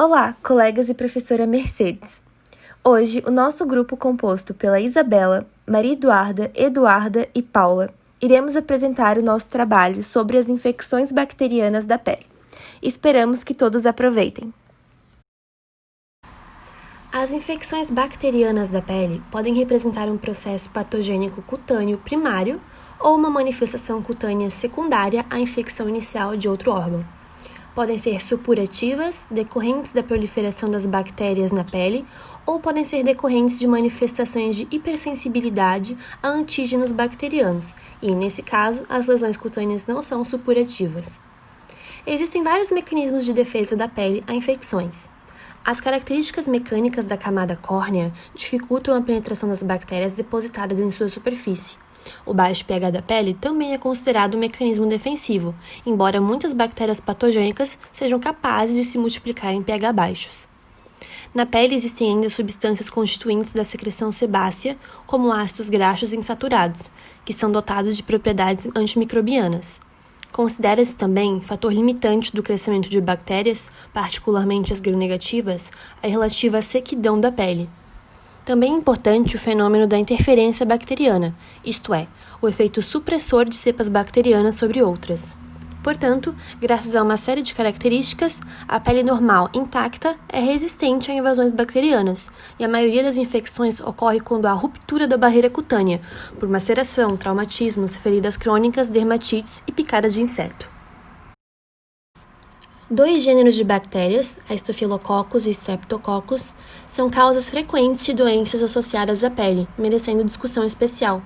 Olá, colegas e professora Mercedes. Hoje, o nosso grupo composto pela Isabela, Maria Eduarda e Paula, iremos apresentar o nosso trabalho sobre as infecções bacterianas da pele. Esperamos que todos aproveitem. As infecções bacterianas da pele podem representar um processo patogênico cutâneo primário ou uma manifestação cutânea secundária à infecção inicial de outro órgão. Podem ser supurativas, decorrentes da proliferação das bactérias na pele, ou podem ser decorrentes de manifestações de hipersensibilidade a antígenos bacterianos, e, nesse caso, as lesões cutâneas não são supurativas. Existem vários mecanismos de defesa da pele a infecções. As características mecânicas da camada córnea dificultam a penetração das bactérias depositadas em sua superfície. O baixo pH da pele também é considerado um mecanismo defensivo, embora muitas bactérias patogênicas sejam capazes de se multiplicar em pH baixos. Na pele existem ainda substâncias constituintes da secreção sebácea, como ácidos graxos insaturados, que são dotados de propriedades antimicrobianas. Considera-se também fator limitante do crescimento de bactérias, particularmente as gram-negativas, a relativa sequidão da pele. Também é importante o fenômeno da interferência bacteriana, isto é, o efeito supressor de cepas bacterianas sobre outras. Portanto, graças a uma série de características, a pele normal intacta é resistente a invasões bacterianas, e a maioria das infecções ocorre quando há ruptura da barreira cutânea, por maceração, traumatismos, feridas crônicas, dermatites e picadas de inseto. Dois gêneros de bactérias, a Staphylococcus e Streptococcus, são causas frequentes de doenças associadas à pele, merecendo discussão especial.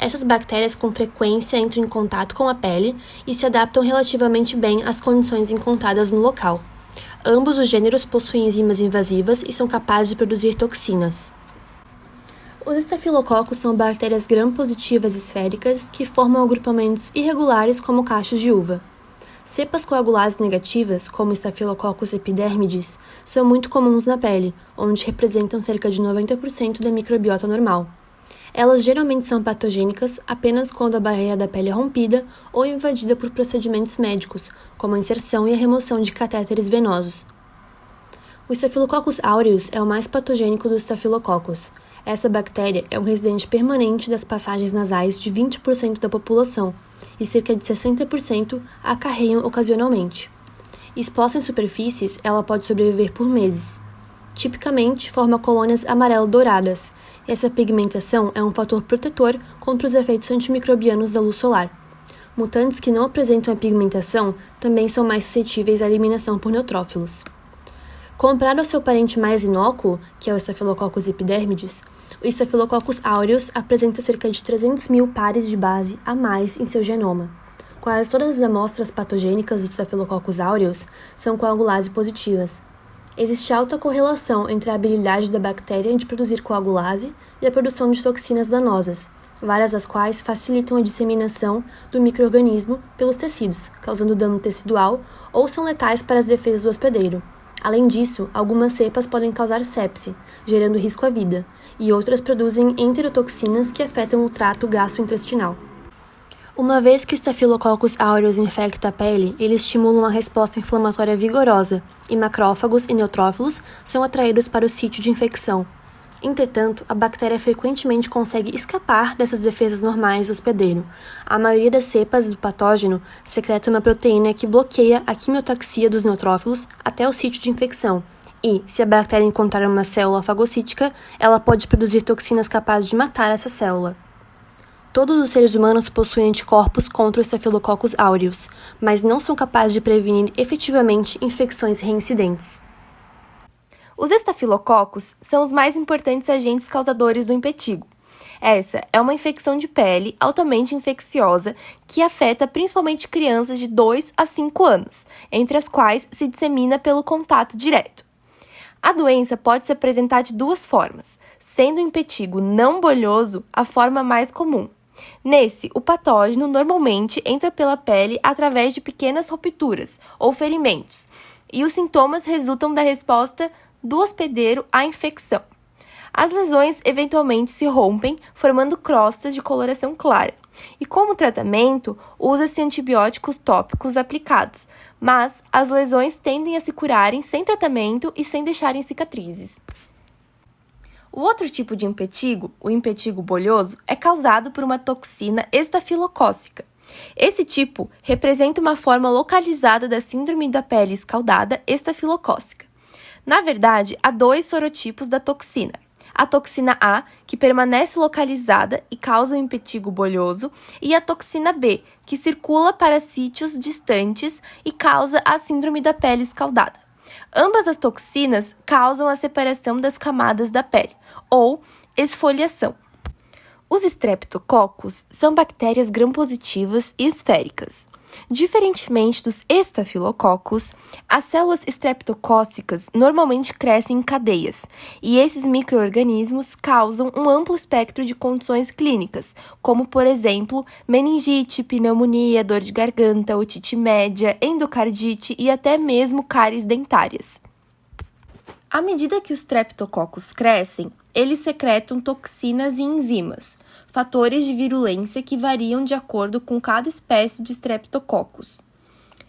Essas bactérias com frequência entram em contato com a pele e se adaptam relativamente bem às condições encontradas no local. Ambos os gêneros possuem enzimas invasivas e são capazes de produzir toxinas. Os estafilococcus são bactérias gram-positivas esféricas que formam agrupamentos irregulares como cachos de uva. Cepas coagulases negativas, como Staphylococcus epidermidis, são muito comuns na pele, onde representam cerca de 90% da microbiota normal. Elas geralmente são patogênicas apenas quando a barreira da pele é rompida ou invadida por procedimentos médicos, como a inserção e a remoção de catéteres venosos. O Staphylococcus aureus é o mais patogênico dos Staphylococcus. Essa bactéria é um residente permanente das passagens nasais de 20% da população, e cerca de 60% a acarreiam ocasionalmente. Exposta em superfícies, ela pode sobreviver por meses. Tipicamente, forma colônias amarelo-douradas, e essa pigmentação é um fator protetor contra os efeitos antimicrobianos da luz solar. Mutantes que não apresentam a pigmentação também são mais suscetíveis à eliminação por neutrófilos. Comparado ao seu parente mais inócuo, que é o Staphylococcus epidermidis, o Staphylococcus aureus apresenta cerca de 300 mil pares de base a mais em seu genoma. Quase todas as amostras patogênicas do Staphylococcus aureus são coagulase positivas. Existe alta correlação entre a habilidade da bactéria de produzir coagulase e a produção de toxinas danosas, várias das quais facilitam a disseminação do micro-organismo pelos tecidos, causando dano tecidual ou são letais para as defesas do hospedeiro. Além disso, algumas cepas podem causar sepse, gerando risco à vida, e outras produzem enterotoxinas que afetam o trato gastrointestinal. Uma vez que o Staphylococcus aureus infecta a pele, ele estimula uma resposta inflamatória vigorosa, e macrófagos e neutrófilos são atraídos para o sítio de infecção. Entretanto, a bactéria frequentemente consegue escapar dessas defesas normais do hospedeiro. A maioria das cepas do patógeno secreta uma proteína que bloqueia a quimiotaxia dos neutrófilos até o sítio de infecção. E, se a bactéria encontrar uma célula fagocítica, ela pode produzir toxinas capazes de matar essa célula. Todos os seres humanos possuem anticorpos contra o Staphylococcus aureus, mas não são capazes de prevenir efetivamente infecções reincidentes. Os estafilococos são os mais importantes agentes causadores do impetigo. Essa é uma infecção de pele altamente infecciosa que afeta principalmente crianças de 2 a 5 anos, entre as quais se dissemina pelo contato direto. A doença pode se apresentar de duas formas, sendo o impetigo não bolhoso a forma mais comum. Nesse, o patógeno normalmente entra pela pele através de pequenas rupturas ou ferimentos, e os sintomas resultam da resposta do hospedeiro à infecção. As lesões eventualmente se rompem, formando crostas de coloração clara. E como tratamento, usa-se antibióticos tópicos aplicados, mas as lesões tendem a se curarem sem tratamento e sem deixarem cicatrizes. O outro tipo de impetigo, o impetigo bolhoso, é causado por uma toxina estafilocócica. Esse tipo representa uma forma localizada da síndrome da pele escaldada estafilocócica. Na verdade, há 2 sorotipos da toxina. A toxina A, que permanece localizada e causa o impetigo bolhoso, e a toxina B, que circula para sítios distantes e causa a síndrome da pele escaldada. Ambas as toxinas causam a separação das camadas da pele, ou esfoliação. Os streptococcus são bactérias gram-positivas e esféricas. Diferentemente dos estafilococcus, as células streptocócicas normalmente crescem em cadeias, e esses micro-organismos causam um amplo espectro de condições clínicas, como, por exemplo, meningite, pneumonia, dor de garganta, otite média, endocardite e até mesmo cáries dentárias. À medida que os streptococcus crescem, eles secretam toxinas e enzimas, fatores de virulência que variam de acordo com cada espécie de streptococcus.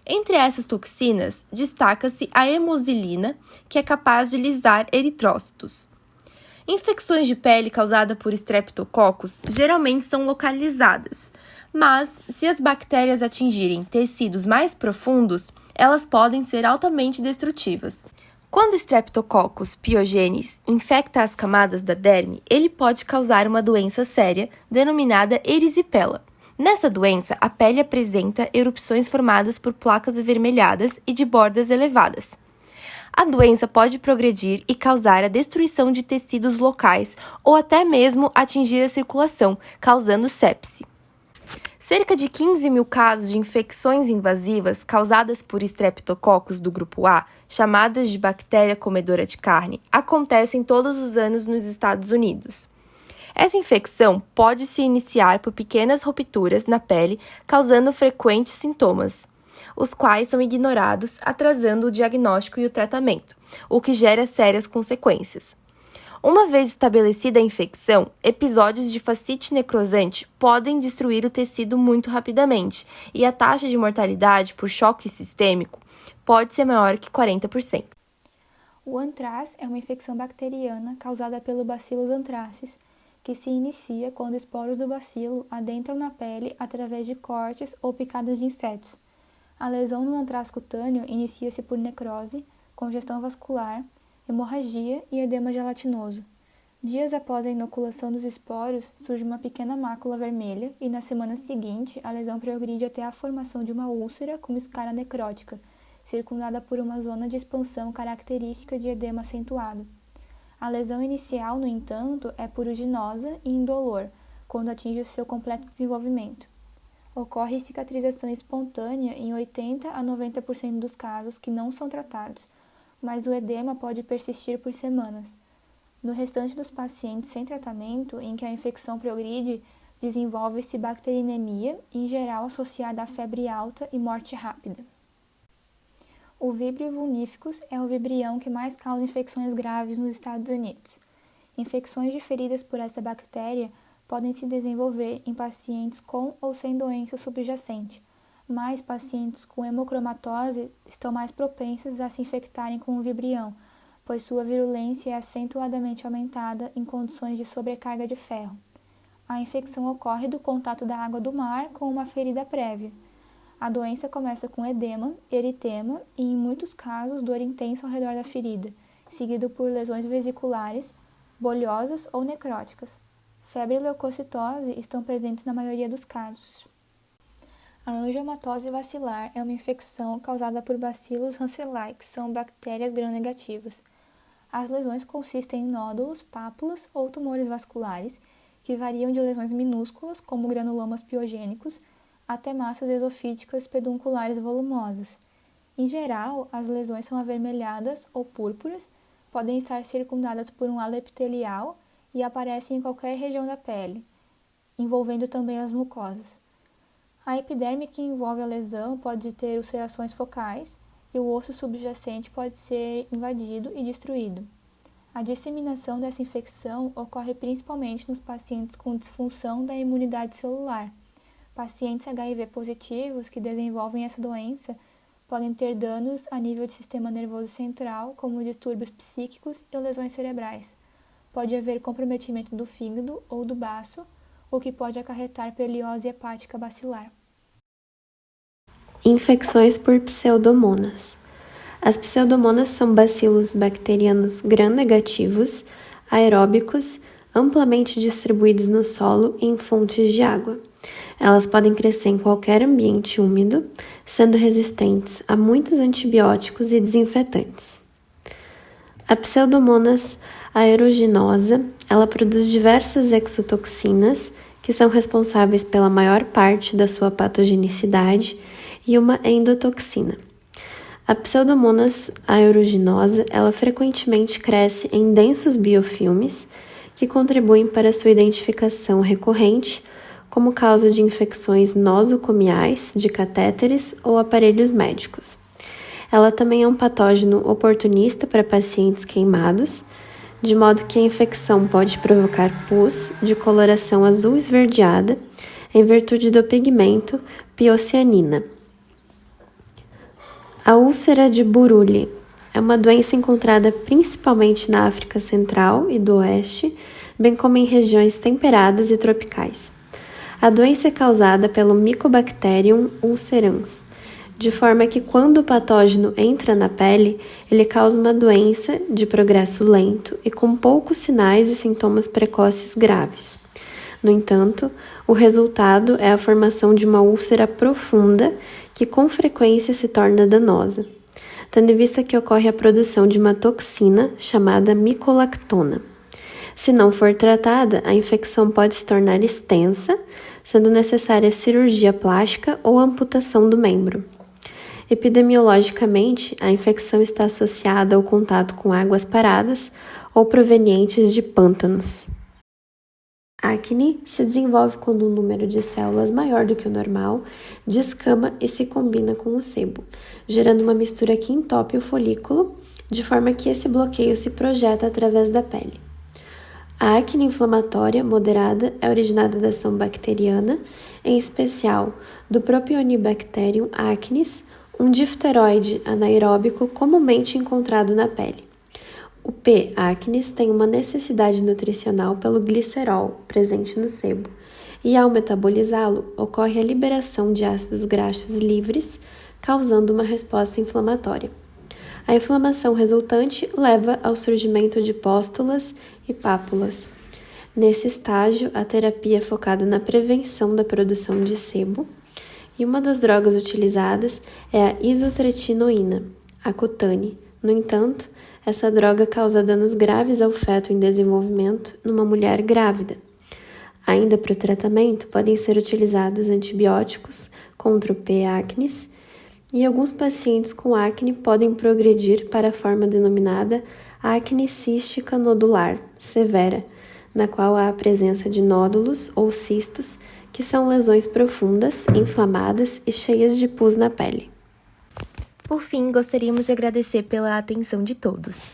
Entre essas toxinas, destaca-se a hemosilina, que é capaz de lisar eritrócitos. Infecções de pele causadas por streptococcus geralmente são localizadas, mas se as bactérias atingirem tecidos mais profundos, elas podem ser altamente destrutivas. Quando o Streptococcus pyogenes infecta as camadas da derme, ele pode causar uma doença séria, denominada erisipela. Nessa doença, a pele apresenta erupções formadas por placas avermelhadas e de bordas elevadas. A doença pode progredir e causar a destruição de tecidos locais ou até mesmo atingir a circulação, causando sepse. Cerca de 15 mil casos de infecções invasivas causadas por Streptococcus do grupo A, chamadas de bactéria comedora de carne, acontecem todos os anos nos Estados Unidos. Essa infecção pode se iniciar por pequenas rupturas na pele, causando frequentes sintomas, os quais são ignorados, atrasando o diagnóstico e o tratamento, o que gera sérias consequências. Uma vez estabelecida a infecção, episódios de fascite necrosante podem destruir o tecido muito rapidamente e a taxa de mortalidade por choque sistêmico pode ser maior que 40%. O antraz é uma infecção bacteriana causada pelo Bacillus anthracis, que se inicia quando esporos do bacilo adentram na pele através de cortes ou picadas de insetos. A lesão no antraz cutâneo inicia-se por necrose, congestão vascular, hemorragia e edema gelatinoso. Dias após a inoculação dos esporos, surge uma pequena mácula vermelha e, na semana seguinte, a lesão progride até a formação de uma úlcera com escara necrótica, circundada por uma zona de expansão característica de edema acentuado. A lesão inicial, no entanto, é puruginosa e indolor, quando atinge o seu completo desenvolvimento. Ocorre cicatrização espontânea em 80 a 90% dos casos que não são tratados, mas o edema pode persistir por semanas. No restante dos pacientes sem tratamento, em que a infecção progride, desenvolve-se bacterinemia, em geral associada a febre alta e morte rápida. O Vibrio vulnificus é o vibrião que mais causa infecções graves nos Estados Unidos. Infecções diferidas por essa bactéria podem se desenvolver em pacientes com ou sem doença subjacente, mas pacientes com hemocromatose estão mais propensas a se infectarem com o vibrião, pois sua virulência é acentuadamente aumentada em condições de sobrecarga de ferro. A infecção ocorre do contato da água do mar com uma ferida prévia. A doença começa com edema, eritema e, em muitos casos, dor intensa ao redor da ferida, seguido por lesões vesiculares, bolhosas ou necróticas. Febre e leucocitose estão presentes na maioria dos casos. A angiomatose vacilar é uma infecção causada por Bacillus rancelae, que são bactérias gram-negativas. As lesões consistem em nódulos, pápulas ou tumores vasculares, que variam de lesões minúsculas, como granulomas piogênicos, até massas esofíticas pedunculares volumosas. Em geral, as lesões são avermelhadas ou púrpuras, podem estar circundadas por um halo epitelial e aparecem em qualquer região da pele, envolvendo também as mucosas. A epiderme que envolve a lesão pode ter ulcerações focais e o osso subjacente pode ser invadido e destruído. A disseminação dessa infecção ocorre principalmente nos pacientes com disfunção da imunidade celular. Pacientes HIV positivos que desenvolvem essa doença podem ter danos a nível do sistema nervoso central, como distúrbios psíquicos e lesões cerebrais. Pode haver comprometimento do fígado ou do baço, o que pode acarretar peliose hepática bacilar. Infecções por pseudomonas. As pseudomonas são bacilos bacterianos gram-negativos, aeróbicos, amplamente distribuídos no solo e em fontes de água. Elas podem crescer em qualquer ambiente úmido, sendo resistentes a muitos antibióticos e desinfetantes. A Pseudomonas aeruginosa, ela produz diversas exotoxinas, que são responsáveis pela maior parte da sua patogenicidade, e uma endotoxina. A Pseudomonas aeruginosa, ela frequentemente cresce em densos biofilmes, que contribuem para sua identificação recorrente como causa de infecções nosocomiais, de catéteres ou aparelhos médicos. Ela também é um patógeno oportunista para pacientes queimados, de modo que a infecção pode provocar pus de coloração azul esverdeada em virtude do pigmento piocianina. A úlcera de Buruli é uma doença encontrada principalmente na África Central e do Oeste, bem como em regiões temperadas e tropicais. A doença é causada pelo Mycobacterium ulcerans, de forma que quando o patógeno entra na pele, ele causa uma doença de progresso lento e com poucos sinais e sintomas precoces graves. No entanto, o resultado é a formação de uma úlcera profunda que com frequência se torna danosa, tendo em vista que ocorre a produção de uma toxina chamada micolactona. Se não for tratada, a infecção pode se tornar extensa, sendo necessária cirurgia plástica ou amputação do membro. Epidemiologicamente, a infecção está associada ao contato com águas paradas ou provenientes de pântanos. A acne se desenvolve quando um número de células maior do que o normal descama e se combina com o sebo, gerando uma mistura que entope o folículo, de forma que esse bloqueio se projeta através da pele. A acne inflamatória moderada é originada da ação bacteriana, em especial do Propionibacterium acnes, um difteroide anaeróbico comumente encontrado na pele. O P. acnes tem uma necessidade nutricional pelo glicerol presente no sebo, e ao metabolizá-lo, ocorre a liberação de ácidos graxos livres, causando uma resposta inflamatória. A inflamação resultante leva ao surgimento de pústulas e pápulas. Nesse estágio, a terapia é focada na prevenção da produção de sebo, e uma das drogas utilizadas é a isotretinoína, a Cutane. No entanto, essa droga causa danos graves ao feto em desenvolvimento numa mulher grávida. Ainda para o tratamento, podem ser utilizados antibióticos contra o P. acnes, e alguns pacientes com acne podem progredir para a forma denominada acne cística nodular severa, na qual há a presença de nódulos ou cistos, que são lesões profundas, inflamadas e cheias de pus na pele. Por fim, gostaríamos de agradecer pela atenção de todos.